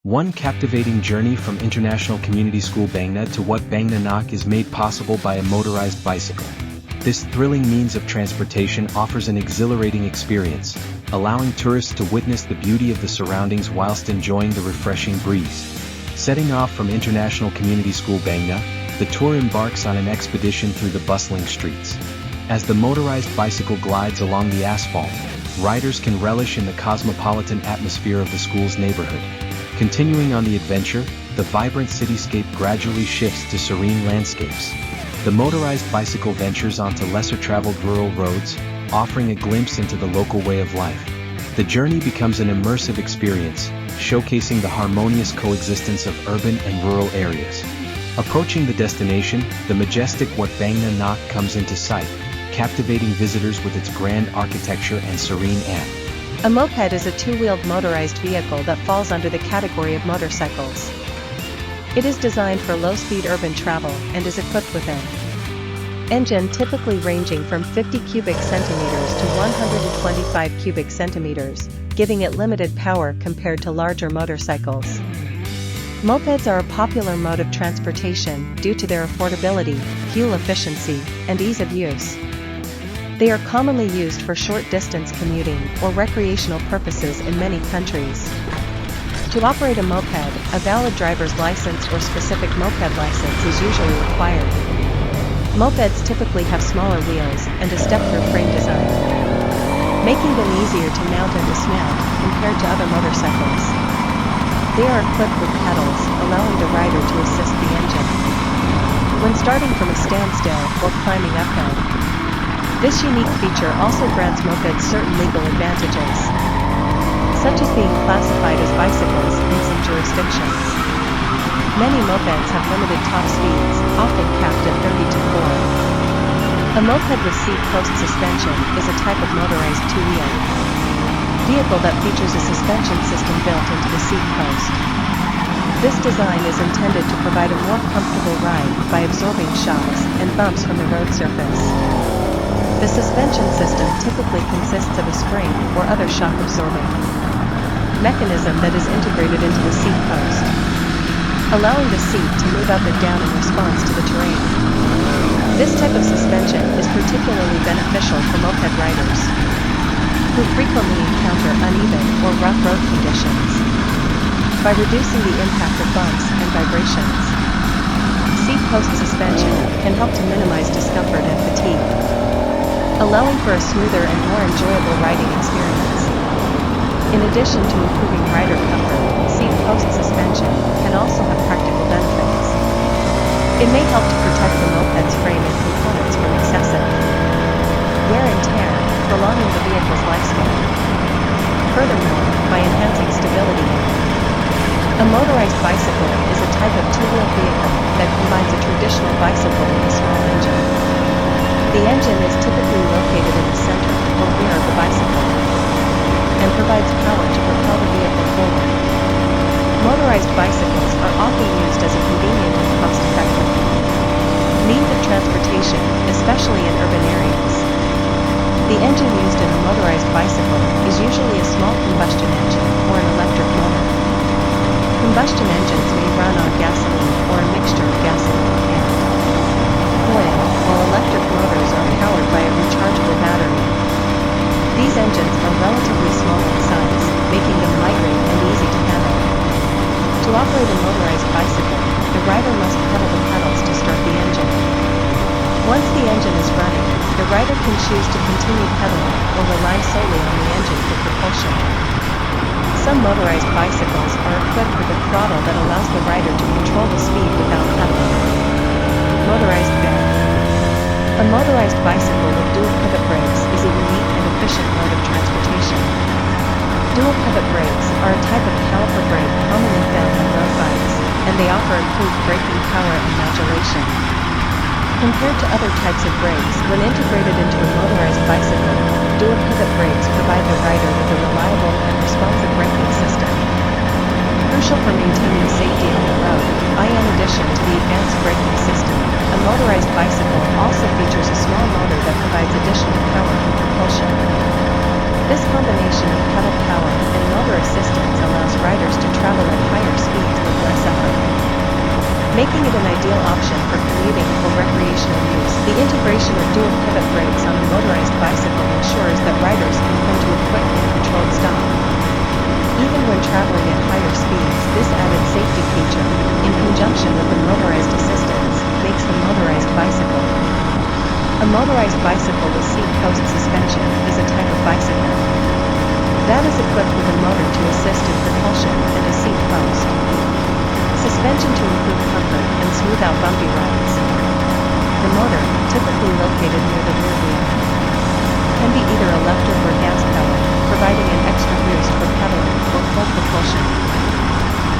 One captivating journey from International Community School Bangna to WAT Bangna Nok is made possible by a motorized bicycle. This thrilling means of transportation offers an exhilarating experience, allowing tourists to witness the beauty of the surroundings whilst enjoying the refreshing breeze. Setting off from International Community School Bangna, the tour embarks on an expedition through the bustling streets. As the motorized bicycle glides along the asphalt, riders can relish in the cosmopolitan atmosphere of the school's neighborhood. Continuing on the adventure, the vibrant cityscape gradually shifts to serene landscapes. The motorized bicycle ventures onto lesser-traveled rural roads, offering a glimpse into the local way of life. The journey becomes an immersive experience, showcasing the harmonious coexistence of urban and rural areas. Approaching the destination, the majestic WAT Bangna Nok comes into sight, captivating visitors with its grand architecture and serene air. A moped is a two-wheeled motorized vehicle that falls under the category of motorcycles. It is designed for low-speed urban travel and is equipped with an engine typically ranging from 50 cubic centimeters to 125 cubic centimeters, giving it limited power compared to larger motorcycles. Mopeds are a popular mode of transportation due to their affordability, fuel efficiency, and ease of use. They are commonly used for short-distance commuting or recreational purposes in many countries. To operate a moped, a valid driver's license or specific moped license is usually required. Mopeds typically have smaller wheels and a step-through frame design, making them easier to mount and dismount compared to other motorcycles. They are equipped with pedals, allowing the rider to assist the engine when starting from a standstill or climbing uphill. This unique feature also grants mopeds certain legal advantages, such as being classified as bicycles in some jurisdictions. Many mopeds have limited top speeds, often capped at 30 to 4. A moped with seat post suspension is a type of motorized two-wheel vehicle that features a suspension system built into the seat post. This design is intended to provide a more comfortable ride by absorbing shocks and bumps from the road surface. The suspension system typically consists of a spring or other shock-absorbing mechanism that is integrated into the seat post, allowing the seat to move up and down in response to the terrain. This type of suspension is particularly beneficial for moped riders who frequently encounter uneven or rough road conditions. By reducing the impact of bumps and vibrations, seat post suspension can help to minimize discomfort and fatigue, allowing for a smoother and more enjoyable riding experience. In addition to improving rider comfort, seat post suspension can also have practical benefits. It may help to protect the moped's frame and components from excessive wear and tear, prolonging the vehicle's lifespan. Furthermore, by enhancing stability, a motorized bicycle is a type of two-wheeled vehicle that combines a traditional bicycle with a small engine. The engine is typically located in the center or rear of the bicycle and provides power to propel the vehicle forward. Motorized bicycles are often used as a convenient and cost-effective means of transportation, especially in urban areas. The engine used in a motorized bicycle is usually a small combustion engine or an electric motor. Combustion engines may run on gasoline or a mixture of gasoline and oil, while electric motors are powered by a rechargeable battery. These engines are relatively small in size, making them lightweight and easy to handle. To operate a motorized bicycle, the rider must pedal the pedals to start the engine. Once the engine is running, the rider can choose to continue pedaling or rely solely on the engine for propulsion. Some motorized bicycles are equipped with a throttle that allows the rider to control the speed without pedaling. Motorized bike. A motorized bicycle with dual pivot brakes is a unique and efficient mode of transportation. Dual pivot brakes are a type of caliper brake commonly found on road bikes, and they offer improved braking power and modulation. Compared to other types of brakes, when integrated into a motorized bicycle, dual pivot brakes provide the rider with a reliable and responsive braking system, crucial for maintaining safety on the road. In addition to the advanced braking system, a motorized bicycle also features a small motor that provides additional power for propulsion. This combination of pedal power and motor assistance allows riders to travel at higher recreational use. The integration of dual pivot brakes on a motorized bicycle ensures that riders can come to a quick and controlled stop. Even when traveling at higher speeds, this added safety feature, in conjunction with the motorized assistance, makes the motorized bicycle. A motorized bicycle with seat post suspension is a type of bicycle that is equipped with a motor to assist in propulsion and a seat post. Suspension to improve comfort and smooth out bumpy rides. The motor, typically located near the rear wheel, can be either electric or gas-powered, providing an extra boost for pedaling or full propulsion.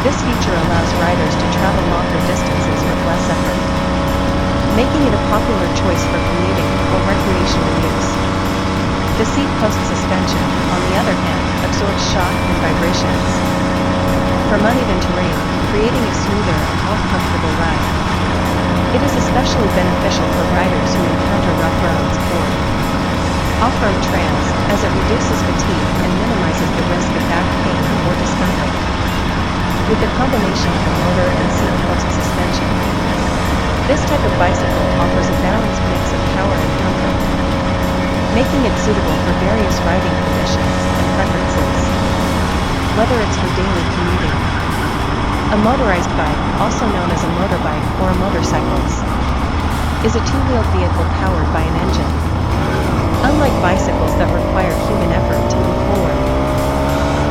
This feature allows riders to travel longer distances with less effort, making it a popular choice for commuting or recreational use. The seat post suspension, on the other hand, absorbs shock and vibrations from uneven terrain, creating a smoother and more comfortable ride. It is especially beneficial for riders who encounter rough roads or off-road trails, as it reduces fatigue and minimizes the risk of back pain or discomfort. With a combination of motor and seat post suspension, this type of bicycle offers a balanced mix of power and comfort, making it suitable for various riding conditions and preferences, whether it's for daily commuting. A motorized bike, also known as a motorbike or a motorcycle, is a two-wheeled vehicle powered by an engine. Unlike bicycles that require human effort to move forward,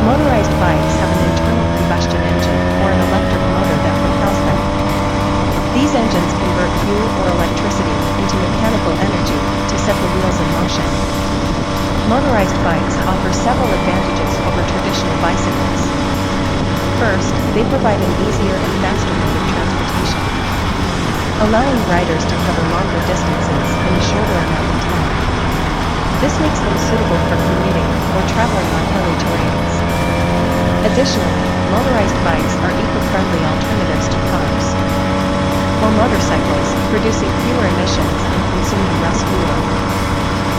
motorized bikes have an internal combustion engine or an electric motor that propels them. These engines convert fuel or electricity into mechanical energy to set the wheels in motion. Motorized bikes offer several advantages over traditional bicycles. First, they provide an easier and faster mode of transportation, allowing riders to cover longer distances in a shorter amount of time. This makes them suitable for commuting or traveling on hilly terrains. Additionally, motorized bikes are eco-friendly alternatives to cars or motorcycles, producing fewer emissions and consuming less fuel.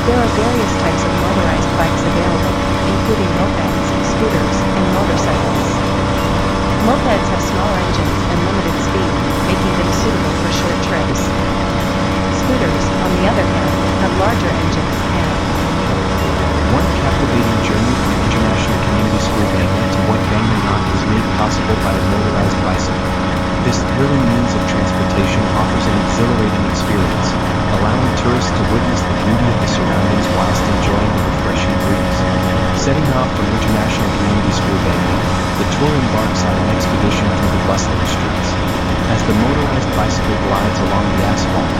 There are various types of motorized bikes available, including mopeds, scooters, and motorcycles. Mopeds have small engines and limited speed, making them suitable for short trips. Scooters, on the other hand, have larger engines and one captivating journey from International Community School Bangna to what Bangna Nok is made possible by a motorized bicycle. This thrilling means of transportation offers an exhilarating experience, allowing tourists to witness the beauty of the surroundings whilst enjoying the refreshing breeze. Setting off from International Community School Bangna, the tour embarks on an expedition through the bustling streets. As the motorized bicycle glides along the asphalt,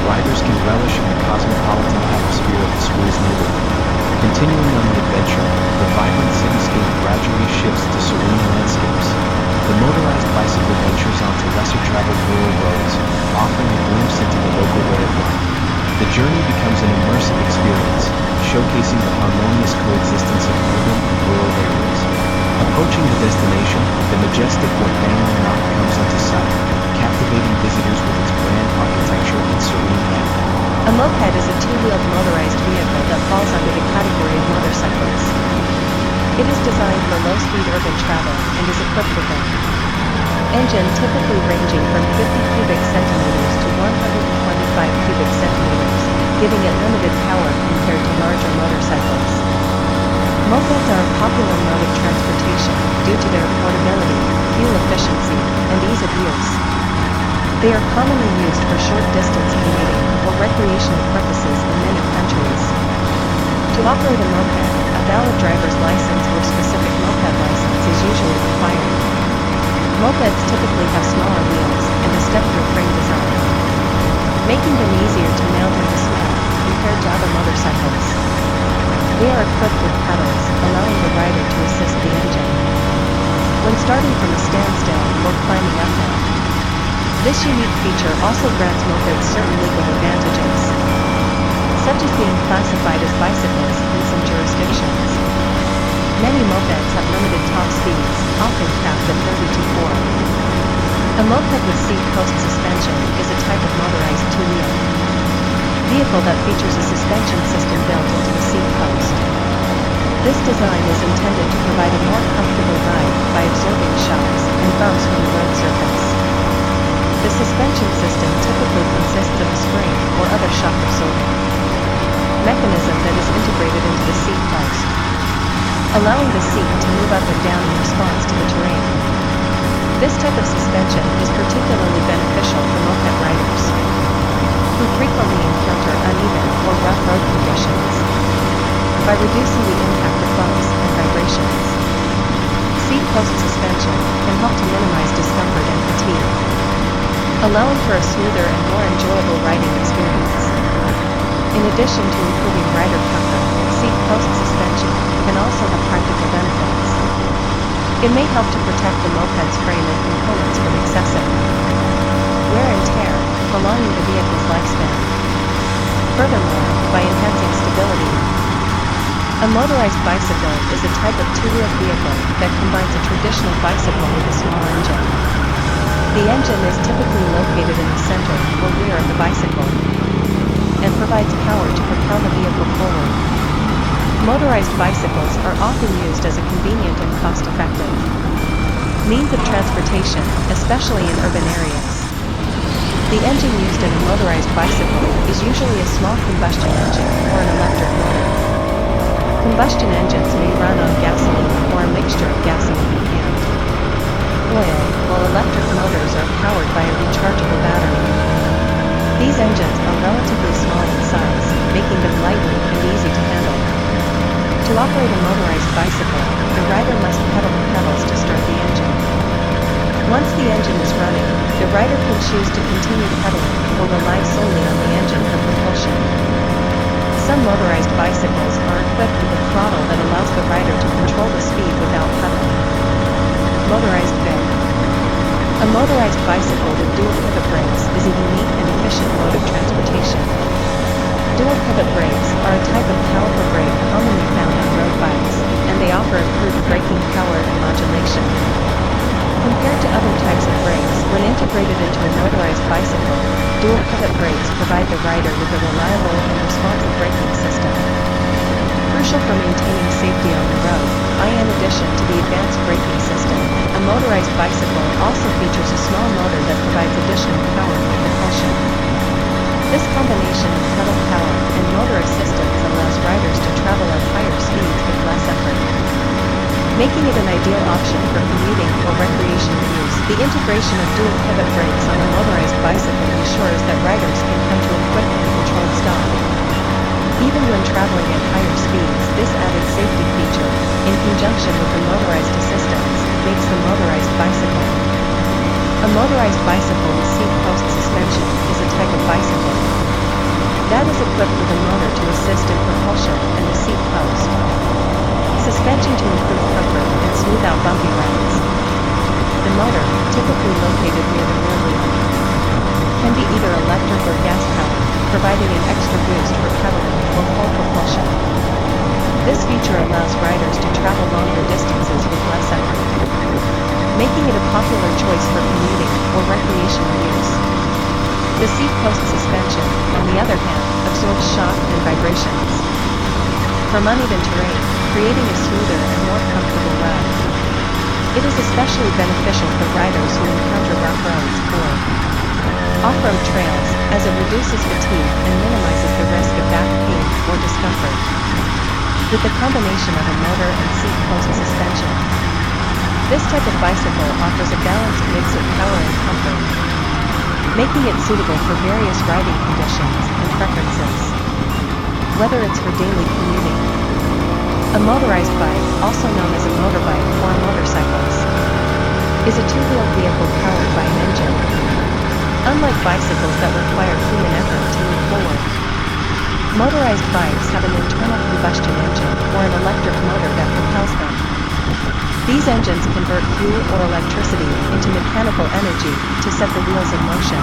riders can relish in the cosmopolitan atmosphere of the school's neighborhood. Continuing on the adventure, the vibrant cityscape gradually shifts to serene landscapes. The motorized bicycle ventures onto lesser-traveled rural roads, offering a glimpse into the local way of life. The journey becomes an immersive experience, showcasing the harmonious coexistence of urban and rural areas. Approaching the destination, the majestic Wat Bangna Nok comes into sight, captivating visitors with its grand architecture and serene air. a moped is a two-wheeled motorized vehicle that falls under the category of motorcycles. It is designed for low-speed urban travel and is equipped with an engine typically ranging from 50 cubic centimeters to 125 cubic centimeters, giving it limited power compared to larger motorcycles. Mopeds are a popular mode of transportation due to their portability, fuel efficiency, and ease of use. They are commonly used for short-distance commuting or recreational purposes in many countries. To operate a moped, a valid driver's license or specific moped license is usually required. Mopeds typically have smaller wheels and a step-through frame design, making them easier to mount and dismount compared to other motorcycles. They are equipped with pedals, allowing the rider to assist the engine when starting from a standstill or climbing uphill. This unique feature also grants mopeds certain legal advantages, such as being classified as bicycles in some jurisdictions. Many mopeds have limited top speeds, often capped at 32.4. A moped with seat post suspension is a type of motorized two-wheel vehicle that features a suspension system built into the seat post. This design is intended to provide a more comfortable ride by absorbing shocks and bumps from the road surface. The suspension system typically consists of a spring or other shock absorbing mechanism that is integrated into the seat post, allowing the seat to move up and down in response to the terrain. This type of suspension is particularly beneficial for moped riders who frequently encounter uneven or rough road conditions by reducing the impact of bumps and vibrations. Seat post suspension can help to minimize discomfort and fatigue, allowing for a smoother and more enjoyable riding experience. In addition to improving rider comfort, seat post suspension can also have practical benefits. It may help to protect the moped's frame and components from excessive wear and tear, prolonging the vehicle's lifespan. Furthermore, by enhancing stability, a motorized bicycle is a type of two-wheeled vehicle that combines a traditional bicycle with a small engine. The engine is typically located in the center or rear of the bicycle and provides power to propel the vehicle forward. Motorized bicycles are often used as a convenient and cost-effective means of transportation, especially in urban areas. The engine used in a motorized bicycle is usually a small combustion engine or an electric motor. Combustion engines may run on gasoline or a mixture of gasoline and oil, while electric motors are powered by a rechargeable battery. These engines are relatively small in size, making them lightweight and easy to handle. To operate a motorized bicycle, the rider must pedal the pedals to start the engine. Once the engine is running, the rider can choose to continue pedaling or rely solely on the engine for propulsion. Some motorized bicycles are equipped with a throttle that allows the rider to control the speed without pedaling. Motorized bike. A motorized bicycle with dual pivot brakes is a unique and efficient mode of transportation. Dual pivot brakes are a type of caliper brake commonly found on road bikes, and they offer improved braking power and modulation. Compared to other types of brakes, when integrated into a motorized bicycle, dual pivot brakes provide the rider with a reliable and responsive braking system, crucial for maintaining safety on the road. In addition to the advanced braking system, a motorized bicycle also features a small motor that provides additional power for propulsion. This combination of pedal power and motor assistance allows riders to travel at higher speeds with less effort, making it an ideal option for commuting or recreational use. The integration of dual pivot brakes on a motorized bicycle ensures that riders can come to a quick and controlled stop. Even when traveling at higher speeds, this added safety feature, in conjunction with the motorized assistance, makes the motorized bicycle. A motorized bicycle with seat post suspension is a type of bicycle that is equipped with a motor to assist in propulsion and a seat post suspension to improve comfort and smooth out bumpy rides. The motor, typically located near the rear wheel, can be either electric or gas-powered, providing an extra boost for pedaling or full propulsion. This feature allows riders to travel longer distances with less effort, making it a popular choice for commuting or recreational use. The seat post suspension, on the other hand, absorbs shock and vibrations from uneven terrain, creating a smoother and more comfortable ride. It is especially beneficial for riders who encounter rough roads or off-road trails, as it reduces fatigue and minimizes the risk of back pain or discomfort. With the combination of a motor and seat post suspension, this type of bicycle offers a balanced mix of power and comfort, making it suitable for various riding conditions and preferences, whether it's for daily commuting. A motorized bike, also known as a motorbike or a motorcycles, is a two-wheeled vehicle powered by an engine. Unlike bicycles that require human effort to move forward, motorized bikes have an internal combustion engine or an electric motor that propels them. These engines convert fuel or electricity into mechanical energy to set the wheels in motion.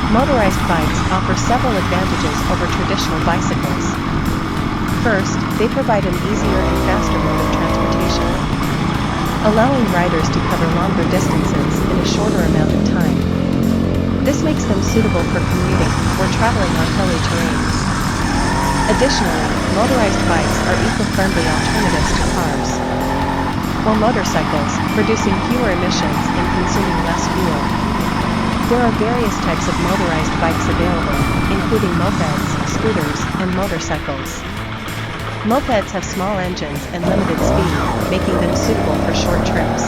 Motorized bikes offer several advantages over traditional bicycles. First, they provide an easier and faster mode of transportation, allowing riders to cover longer distances in a shorter amount of time. This makes them suitable for commuting or traveling on hilly terrains. Additionally, motorized bikes are eco-friendly alternatives to cars or motorcycles, producing fewer emissions and consuming less fuel. There are various types of motorized bikes available, including mopeds, scooters, and motorcycles. Mopeds have small engines and limited speed, making them suitable for short trips.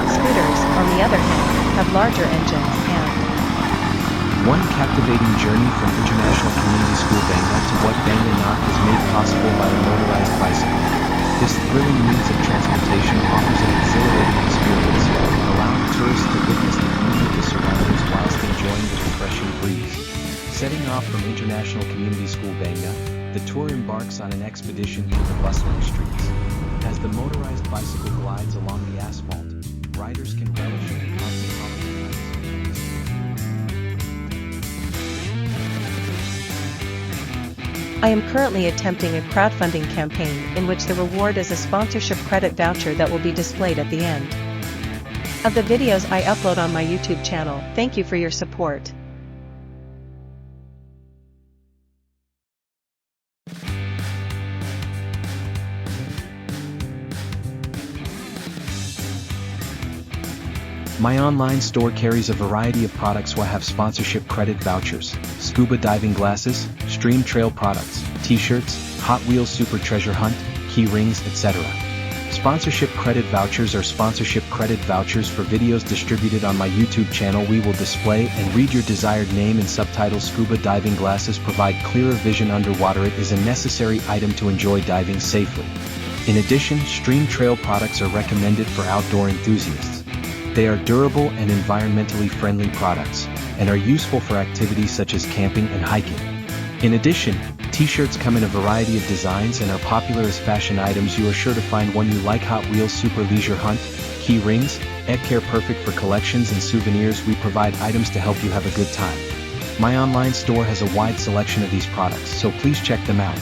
Scooters, on the other hand, have larger engines and One captivating journey from International Community School Bangna to what Bangna Nok is made possible by a motorized bicycle. This thrilling means of transportation offers an exhilarating experience, allowing tourists to witness the beauty of the surroundings whilst enjoying the refreshing breeze. Setting off from International Community School Bangna, the tour embarks on an expedition through the bustling streets. As the motorized bicycle glides along the asphalt, riders can relish in the cosmopolitan I am currently attempting a crowdfunding campaign in which the reward is a sponsorship credit voucher that will be displayed at the end of the videos I upload on my YouTube channel. Thank you for your support. My online store carries a variety of products that have sponsorship credit vouchers, scuba diving glasses, stream trail products, t-shirts, Hot Wheels Super Treasure Hunt, key rings, etc. Sponsorship credit vouchers are sponsorship credit vouchers for videos distributed on my YouTube channel. We will display and read your desired name and subtitle. Scuba diving glasses provide clearer vision underwater. It is a necessary item to enjoy diving safely. In addition, stream trail products are recommended for outdoor enthusiasts. They are durable and environmentally friendly products, and are useful for activities such as camping and hiking. In addition, t-shirts come in a variety of designs and are popular as fashion items. You are sure to find one you like. Hot Wheels Super Leisure Hunt, key rings, egg care, perfect for collections and souvenirs. We provide items to help you have a good time. My online store has a wide selection of these products, so please check them out.